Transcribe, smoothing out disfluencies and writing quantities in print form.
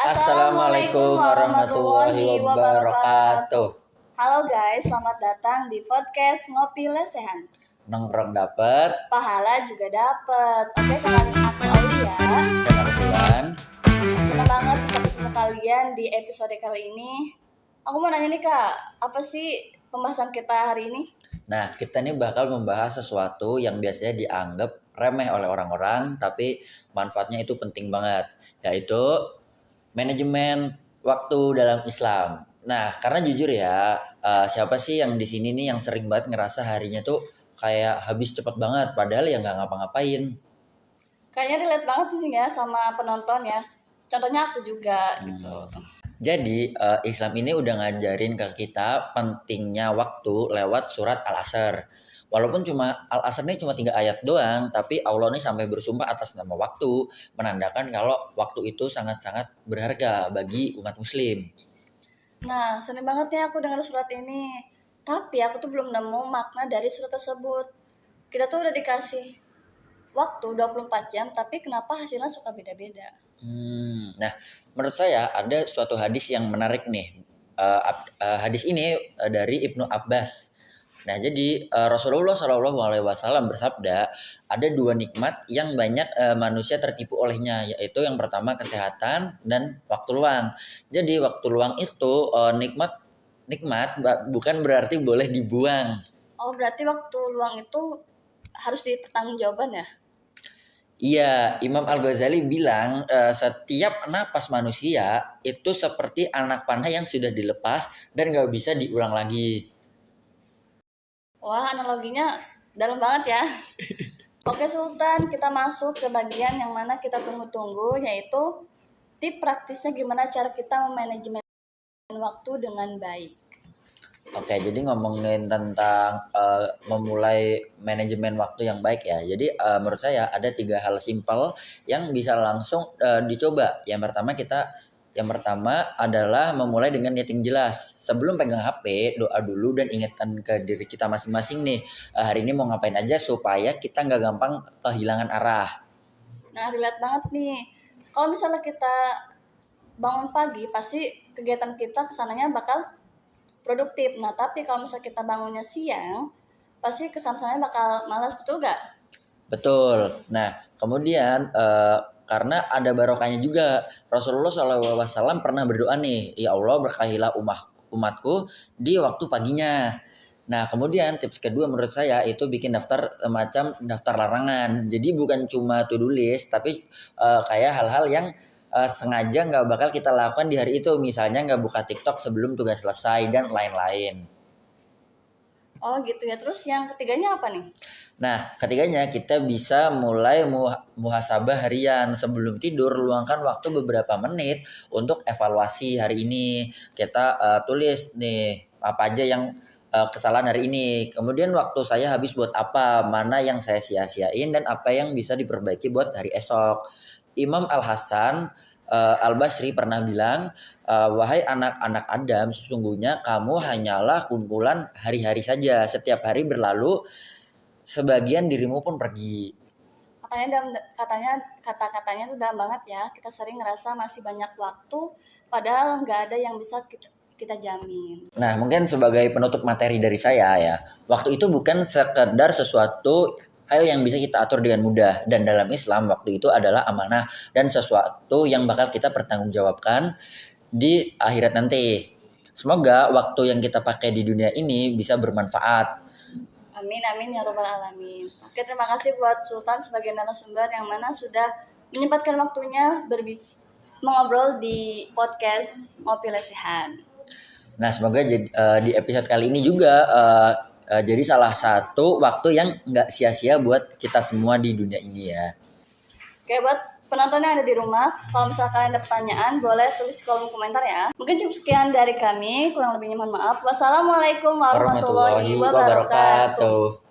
Assalamualaikum warahmatullahi wabarakatuh. Halo guys, selamat datang di podcast Ngopi Lesehan. Nongkrong dapet, Pahala juga dapet. Oke, kenalin aku Aulia. dan aku Bulan. Senang banget bisa ketemu kalian di episode kali ini. Aku mau nanya nih Kak, apa sih pembahasan kita hari ini? Nah, kita nih bakal membahas sesuatu yang biasanya dianggap remeh oleh orang-orang, tapi manfaatnya itu penting banget, yaitu manajemen waktu dalam Islam. Nah, karena jujur ya, siapa sih yang di sini nih yang sering banget ngerasa harinya tuh kayak habis cepet banget, padahal ya nggak ngapa-ngapain. Kayaknya relate banget sih ya sama penonton ya. Contohnya aku juga gitu. Jadi Islam ini udah ngajarin ke kita pentingnya waktu lewat surat Al-Asr. Walaupun Al-Asr ini cuma 3 ayat doang, tapi Allah nih sampai bersumpah atas nama waktu, menandakan kalau waktu itu sangat-sangat berharga bagi umat muslim. Nah, seneng banget ya aku dengar surat ini. Tapi aku tuh belum nemu makna dari surat tersebut. Kita tuh udah dikasih waktu 24 jam, tapi kenapa hasilnya suka beda-beda? Nah, menurut saya ada suatu hadis yang menarik nih. Hadis ini dari Ibnu Abbas. Nah, jadi Rasulullah Shallallahu Alaihi Wasallam bersabda, ada 2 nikmat yang banyak manusia tertipu olehnya, yaitu yang pertama kesehatan dan waktu luang. Jadi waktu luang itu nikmat bukan berarti boleh dibuang. Oh, berarti waktu luang itu harus dipertanggungjawabkan ya? Iya, Imam Al-Ghazali bilang setiap napas manusia itu seperti anak panah yang sudah dilepas dan gak bisa diulang lagi. Wah, analoginya dalam banget ya. Oke Sultan, kita masuk ke bagian yang mana kita tunggu-tunggu, yaitu tip praktisnya gimana cara kita memanajemen waktu dengan baik. Oke, jadi ngomongin tentang memulai manajemen waktu yang baik ya. Jadi menurut saya ada 3 hal simpel yang bisa langsung dicoba. Yang pertama adalah memulai dengan niat yang jelas. Sebelum pegang HP, doa dulu dan ingatkan ke diri kita masing-masing nih, hari ini mau ngapain aja supaya kita nggak gampang kehilangan arah. Nah, relate banget nih. Kalau misalnya kita bangun pagi, pasti kegiatan kita kesananya bakal produktif. Nah, tapi kalau misalnya kita bangunnya siang, pasti kesananya bakal malas, betul gak? Betul. Nah, kemudian karena ada barokahnya juga, Rasulullah SAW pernah berdoa nih, ya Allah berkahilah umatku di waktu paginya. Nah, kemudian tips kedua menurut saya itu bikin semacam daftar larangan. Jadi bukan cuma to-do list, tapi kayak hal-hal yang sengaja nggak bakal kita lakukan di hari itu. Misalnya nggak buka TikTok sebelum tugas selesai dan lain-lain. Oh gitu ya, terus yang ketiganya apa nih? Nah, ketiganya kita bisa mulai muhasabah harian. Sebelum tidur, luangkan waktu beberapa menit untuk evaluasi hari ini. Kita tulis nih apa aja yang kesalahan hari ini. Kemudian waktu saya habis buat apa, mana yang saya sia-siain, dan apa yang bisa diperbaiki buat hari esok. Imam Al-Hasan Al-Basri pernah bilang, wahai anak-anak Adam, sesungguhnya kamu hanyalah kumpulan hari-hari saja. Setiap hari berlalu, sebagian dirimu pun pergi. Kata-katanya tuh dalam banget ya. Kita sering ngerasa masih banyak waktu, padahal nggak ada yang bisa kita jamin. Nah, mungkin sebagai penutup materi dari saya ya, waktu itu bukan sekedar sesuatu hal yang bisa kita atur dengan mudah, dan dalam Islam waktu itu adalah amanah dan sesuatu yang bakal kita pertanggungjawabkan di akhirat nanti. Semoga waktu yang kita pakai di dunia ini bisa bermanfaat. Amin amin ya robbal alamin. Oke, terima kasih buat Sultan sebagai narasumber yang mana sudah menyempatkan waktunya mengobrol di podcast Ngopi Lesehan. Nah, semoga di episode kali ini juga jadi salah satu waktu yang nggak sia-sia buat kita semua di dunia ini ya. Oke, buat penonton yang ada di rumah, kalau misalnya kalian ada pertanyaan, boleh tulis di kolom komentar ya. Mungkin cukup sekian dari kami, kurang lebihnya mohon maaf. Wassalamualaikum warahmatullahi wabarakatuh.